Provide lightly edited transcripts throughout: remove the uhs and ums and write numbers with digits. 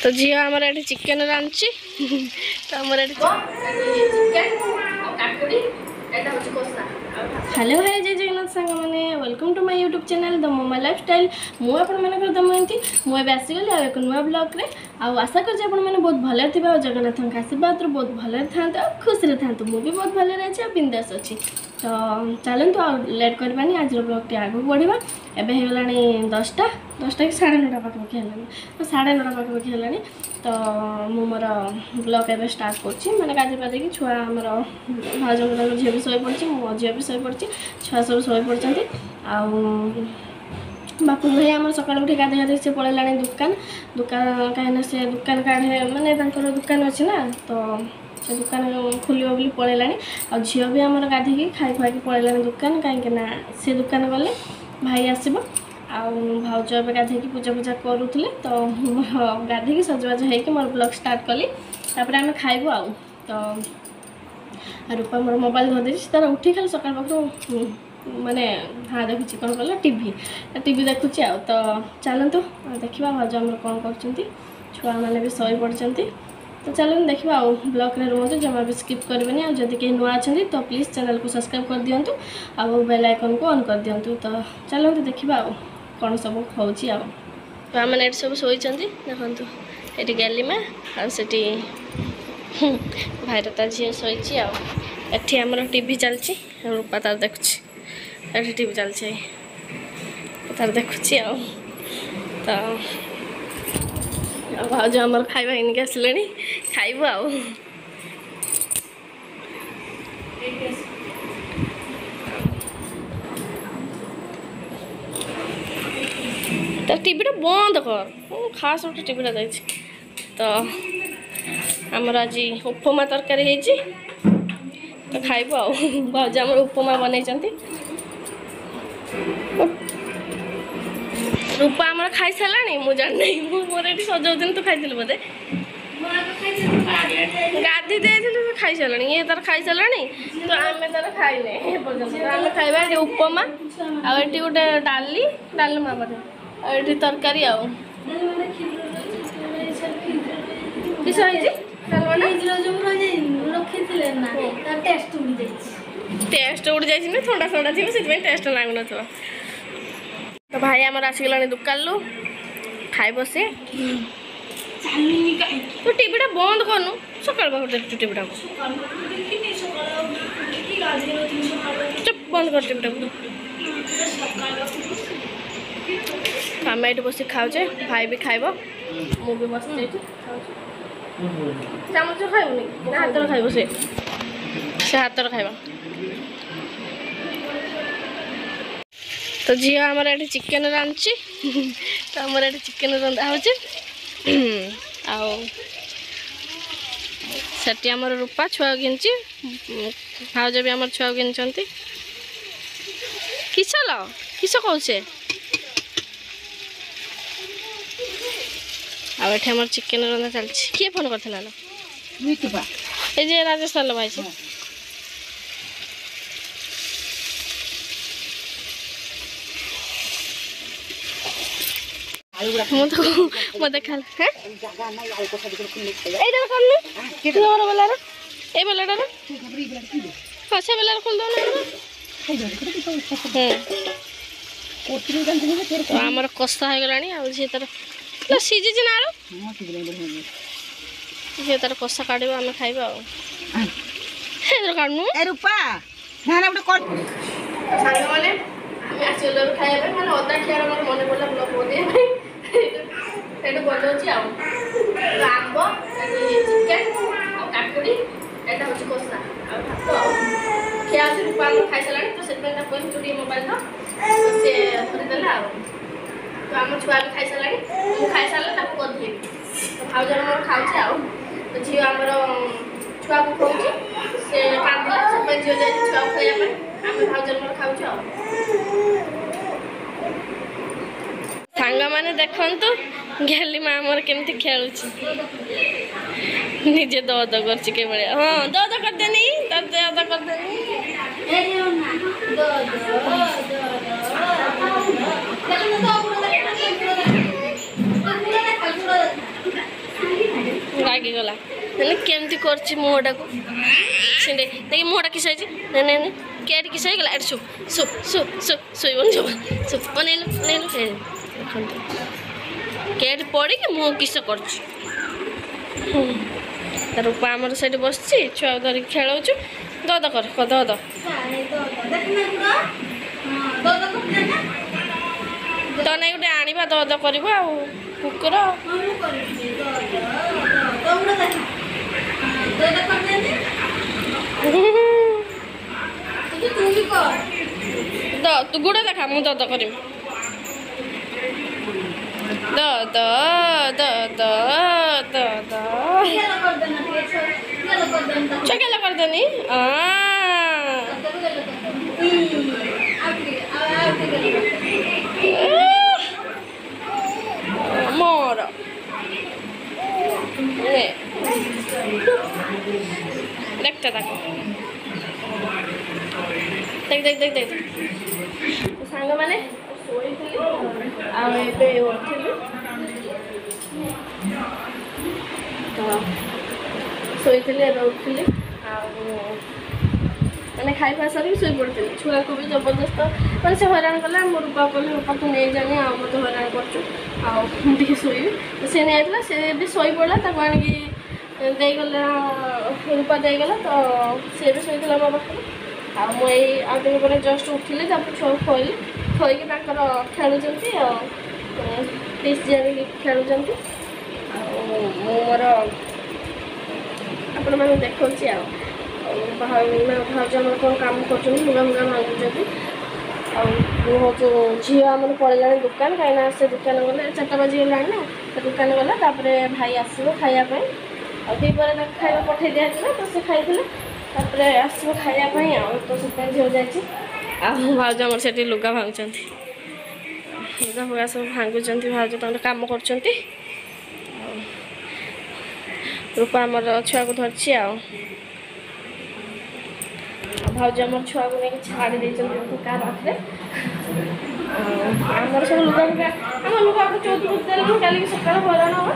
तो झील आमर ये चिकेन रांची तो आमर हेलो हाय जय जगन्नाथ सांग मैंने welcome to my YouTube channel the Moma lifestyle मुझे दमयंती मुझे आसीगली आ एक नुआ ब्लॉग रे आशा कर बहुत भले थे जगन्नाथ आशीर्वाद बहुत भले था खुशी था मुझे बहुत भले अच्छे बिंदास अच्छी तो चलतु आ लेट करवानी आज ब्लॉग टी आगे बढ़ा एवं होगा 10टा कि 9:30 पाखापाखि है तो 9:30 पाखापाखि है तो मु मोर ब्लॉग एवं स्टार्ट कर मैंने गाधे पाधे छुआ आमर भाजर झील भी शो पड़ी मो झील भी शो पड़ी छुआ सब शो पड़ते बापू भाई आम सका उठी गाधे गाधे से पलैला दुकान दुकान कहीं से दुकान काढ़े माने दुकान अच्छी ना तो से दुकान खोल बोली पलैला आ झील भी आम गाधे खाई खुआई पलैला दुकान कहीं से दुकान गले भाई आसब भाज ए गाधे पूजा पूजा करूँ तो गाधे सजबाज हो मोर ब्लॉग स्टार्ट कली तापर आम खाइबू आ तो रूपा मोर मोबाइल धरदे तार उठी खाली सकाल पाखु माने हाँ देखुची कौन कल टीवी देखुची आ तो चलतु देखा भाज आम कौन कर छुआ मैंने भी शो पड़ते तो चलो देखा ब्लॉग रे रुहतु जमा भी स्किप करेंगे और जदि कहीं नुआ अच्छा तो प्लीज़ चैनल को सब्सक्राइब कर दिंतु आ बेल आइकन को ऑन कर दिंतु तो चलो देखा कौन सब हो तो आम ये सब शोई देखु ये गैलीमा आठी भाईर झील शोची आठी आमर टीवी चलती रूपा तार देखुची ये टीवी चलती तार देखुची तो भाज आमर खाଇବା इनके आसिले खाइबू आ टीवी बंद कर खास गोटे टीवी जा तो आमर आज उपमा तरकारी तो खाइबू आ भाज आमर उपमा बनई रूपा आमर खाई सारा मुझे जान मोर ये सजाऊन तो खाई बोधे गाधी दे खाई सारा ये तार खाई सारा तो आम तार खाइने आम खाइबा उपमा आठी गोटे डाली डालमा बोधे आठी तरकारी आ टेस्ट उड़ जाए थंडा थंडा थी से टेस्ट लगुन तो भाई आमर आसीगला दुकान लु खाई बसे तो टीवी बंद करनु सकाल देखु टीवी चुप बंद कर टीवी आम ये बस खाऊे भाई भी खाइब मु भी बस चामच खाइबनी हाथ खाइब से हाथ खाइब तो झील आमर ये चिकेन रांची तो आमर ये चिकेन रंधा हो सेठी आमर रूपा छुआ गिनची भाज भी आमर छुआ गिनचंती किस लो किस कौ से आठ आमर चिकेन रंधा चलती किए फोन करथिला ये राजस्थान भाई से मत खा से बेलार खोल दो आमर कषा हो गला तार सीझी ना आलू तार कषा काढ़ आम खाइबा काढ़नु रूपा अदा खियार मन पड़ा ब्लॉग बने ये बनाऊँ आंब चिकेन काकुड़ी यहाँ हूँ कषा भात खिया रूपा खाई सारा तो से मोबाइल तो सी धरीदेला तो आम छुआ भी खाई सारा मुझे खाई सारा गधे तो भाजर मोर खाऊे तो झील आमर छुआ को खाऊँ से कांदला से झील जाए छुआ खाइबा आम भाजर मोर खाऊे सांग मैंने देखु गैलीमा आमर केमती खेलु निजे दद कर हाँ दद करदेनी दद करदेनी ରାଗିଗଲା ମାନେ କେମିତି କରିଛି ମୁହଁଟାକୁ ସେଣ୍ଡେ ଦେଖି ମୁହଁଟା କିସ ହେଇଛି ନେ କେଠି କିସ ହେଇଗଲା ଏଠି ଶୋଇବନି ଜମା ଅନେଇଲୁ ଦେଖନ୍ତୁ କେଠି ପଡ଼ିକି ମୁହଁ କିସ କରୁଛି ରୂପା ଆମର ସେଇଠି ବସିଛି ଛୁଆକୁ ଧରିକି ଖେଳଉଛୁ ଦଦ କର ଦଦ ତ ନାଇଁ ଗୋଟେ ଆଣିବା ଦଦ କରିବ ଆଉ କୁକୁର ତୁ ଗୁଡ଼ ଦେଖା ମୁଁ ଦଦ କରିବି ଚକେଲା କରିଦେନି ମୋର দেখতে থাকো দেখ ସାଙ୍ଗମାନେ ଶୋଇଥିଲି ଆଉ ଏବେ ଉଠିଲି ତ ଶୋଇଥିଲି ଏବେ ଉଠିଲି ଆଉ ମାନେ ଖାଇବା ସାରିକି ଶୋଇପଡ଼ିଥିଲି ଛୁଆକୁ ବି ଜବରଦସ୍ତ ମାନେ ସେ ହଇରାଣ କଲା ମୋ ରୂପା କହିଲେ ରୂପାକୁ ନେଇଯାନି ଆଉ ମୋତେ ହଇରାଣ କରୁଛୁ ଆଉ ମୁଁ ଟିକେ ଶୋଇବି ସେ ନେଇଯାଇଥିଲା ସେ ବି ଶୋଇପଡ଼ିଲା ତାକୁ ଆଣିକି ଦେଇଗଲା ରୂପା ଦେଇଗଲା ତ ସିଏ ବି ଶୋଇଥିଲା ମୋ ପାଖରେ ଆଉ ମୁଁ ଏଇ ଆଉ ଟିକେ ପରେ ଜଷ୍ଟ ଉଠିଲି ତାପରେ ଛୁଆକୁ ଖୋଇଲି ଖୋଇକି ତାଙ୍କର ଖେଳୁଛନ୍ତି ଆଉ ପିସ୍ ଜାଣିକି ଖେଳୁଛନ୍ତି ଆଉ ମୁଁ ମୋର ଆପଣମାନଙ୍କୁ ଦେଖାଉଛି ଆଉ ଭାଉଜ ଆମର କ'ଣ କାମ କରୁଛନ୍ତି ଲୁଗା ଭାଙ୍ଗୁଛନ୍ତି ଆଉ ମୁଁ ହେଉଛି ଝିଅ ଆମର ପଳେଇଲାଣି ଦୋକାନ କାହିଁକିନା ସେ ଦୋକାନ ଗଲେ 4ଟା ବାଜିଗଲାଣି ନା ସେ ଦୋକାନ ଗଲା ତାପରେ ଭାଇ ଆସିବ ଖାଇବା ପାଇଁ ଆଉ ଦ୍ୱିପହରେ ତାକୁ ଖାଇବା ପଠାଇ ଦିଆଯାଇଥିଲା ତ ସେ ଖାଇଥିଲେ ତାପରେ ଆସିବ ଖାଇବା ପାଇଁ ଆଉ ତ ସେଥିପାଇଁ ଝିଅ ଯାଇଛି ଆଉ ଭାଉଜ ଆମର ସେଠି ଲୁଗା ଭାଙ୍ଗୁଛନ୍ତି ଲୁଗା ଫୁଗା ସବୁ ଭାଙ୍ଗୁଛନ୍ତି ଭାଉଜ ତାଙ୍କର କାମ କରୁଛନ୍ତି ଆଉ ରୂପା ଆମର ଛୁଆକୁ ଧରିଛି ଆଉ ଭାଉଜ ଆମର ଛୁଆକୁ ନେଇକି ଛାଡ଼ି ଦେଇଛନ୍ତି କାହା ପାଖରେ ଆମର ସବୁ ଲୁଗା ଫୁଗା ଆମ ଲୁଗାକୁ ଚଉକି ଦେଲେ କାଲିକି ସକାଳେ ହଇରାଣ ହବ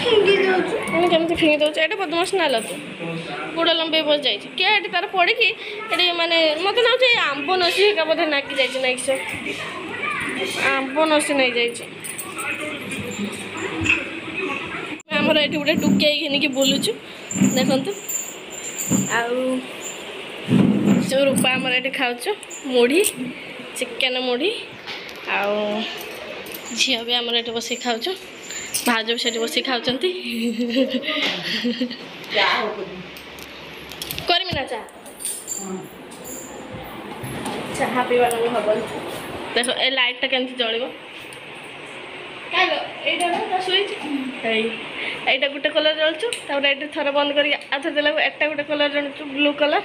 ଫିଙ୍ଗି ଦେଉଛୁ ଏମିତି କେମିତି ଫିଙ୍ଗି ଦେଉଛୁ ଏଇଟା ବଦମାସ ନାଲ ତୁ ଗୋଡ଼ ଲମ୍ବେଇ ବସି ଯାଇଛି କିଏ ଏଠି ତାର ପଡ଼ିକି ଏଠି ମାନେ ମୋତେ ନାଗୁଛି ଏଇ ଆମ୍ବ ନସି ଏକା ବୋଧେ ନାଗି ଯାଇଛି ନାଇକି ସେ ଆମ୍ବ ନସି ନେଇଯାଇଛି ଆମର ଏଠି ଗୋଟେ ଟୁକେଇ ଘିନିକି ବୁଲୁଛୁ ଦେଖନ୍ତୁ ଆଉ ଯେଉଁ ରୂପା ଆମର ଏଠି ଖାଉଛୁ ମୁଢ଼ି ଚିକେନ ମୁଢ଼ି ଆଉ ଝିଅ ବି ଆମର ଏଠି ବସିକି ଖାଉଛୁ ଭାଉଜ ବି ସେଠି ବସିକି ଖାଉଛନ୍ତି କରିମି ନା ଚାହା ପିଇବାକୁ ହବନି ଦେଖ ଏ ଲାଇଟ୍ଟା କେମିତି ଜଳିବ এইটা না সুইচ এইটা গোটে কলর জ্বলছু তারপরে এটা থরে বন্ধ করি আথর দেলা একটা গোটে কলর জ্বলছু ব্লু কলর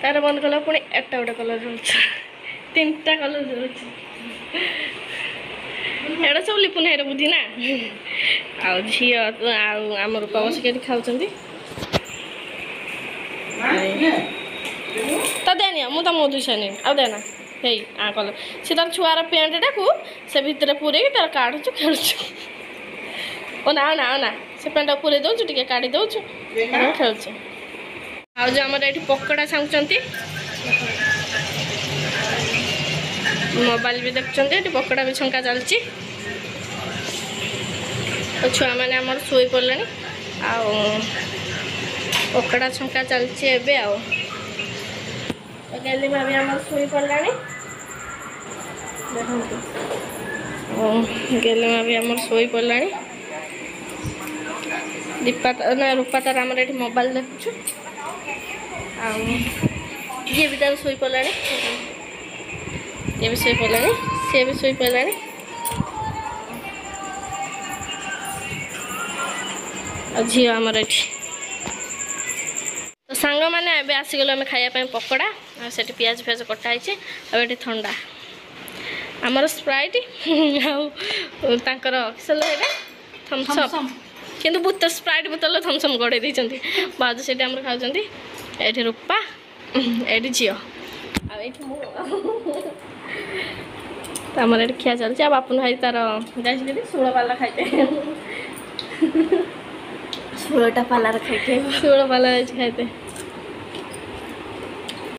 তার বন্ধ কলা পুଣି একটা গোটে কলর জ্বলছু তিনটা কলর জ্বলছু এটা সব লিপুন হের বুদ্ধি না ଆଉ ଝିଅ ଆଉ ଆମ ରୂପା ବସିକି ଏଠି ଖାଉଛନ୍ତି ତ ଦେନି ମୁଁ ତ ମୋ ଦୁଇଶହ ନେବି ଆଉ ଦେନା ହେଇ କଲ ସେ ତାର ଛୁଆର ପ୍ୟାଣ୍ଟଟାକୁ ସେ ଭିତରେ ପୁରେଇକି ତାର କାଢ଼ୁଛୁ ଖେଳୁଛୁ ଓ ନା ସେ ପ୍ୟାଣ୍ଟଟାକୁ ପୁରେଇ ଦେଉଛୁ ଟିକେ କାଢ଼ି ଦେଉଛୁ ଖେଳୁଛୁ ଆଉ ଯେଉଁ ଆମର ଏଠି ପକୋଡ଼ା ଛାଣୁଛନ୍ତି ମୋବାଇଲ ବି ଦେଖୁଛନ୍ତି ଏଠି ପକୋଡ଼ା ବି ଛଙ୍କା ଚାଲିଛି ତ ଛୁଆମାନେ ଆମର ଶୋଇ ପଡ଼ିଲେଣି ଆଉ ପକୋଡ଼ା ଛଙ୍କା ଚାଲିଛି ଏବେ ଆଉ ଗେଲିମା ବି ଆମର ଶୋଇ ପଡ଼ିଲାଣି ଦେଖନ୍ତୁ ଗେଲିମା ବି ଆମର ଶୋଇ ପଡ଼ିଲାଣି ଦୀପା ନା ରୂପା ତାର ଆମର ଏଠି ମୋବାଇଲ ଦେଖୁଛୁ ଆଉ ଯିଏ ବି ତାର ଶୋଇ ପଡ଼ିଲାଣି ଇଏ ବି ଶୋଇ ପଡ଼ିଲାଣି ସିଏ ବି ଶୋଇ ପଡ଼ିଲାଣି ଆଉ ଝିଅ ଆମର ଏଠି ତ ସାଙ୍ଗମାନେ ଏବେ ଆସିଗଲୁ ଆମେ ଖାଇବା ପାଇଁ ପକୋଡ଼ା ଆଉ ସେଠି ପିଆଜ ଫିଆଜ କଟା ହେଇଛି ଆଉ ଏଠି ଥଣ୍ଡା ଆମର ସ୍ପ୍ରାଇଟ୍ ଆଉ ତାଙ୍କର ଏଇଟା ଥମ୍ସଅପ୍ କିନ୍ତୁ ବୋତଲ ସ୍ପ୍ରାଇଟ୍ ବୋତଲରେ ଥମ୍ସଅପ୍ ଗଡ଼େଇ ଦେଇଛନ୍ତି ଭାଉଜ ସେଠି ଆମର ଖାଉଛନ୍ତି ଏଠି ରୂପା ଏଠି ଝିଅ ଆଉ ଏଇଠି ମୁଁ ତ ଆମର ଏଠି ଖିଆ ଚାଲିଛି ଆଉ ବାପୁନ ଭାଇ ତାର ଯାଇଛନ୍ତି ଷୋଳ ପାଲା ଖାଇତେ ଷୋଳଟା ପାଲାର ଖାଇତେ ଷୋହଳ ପାଲା ଅଛି ଖାଇତେ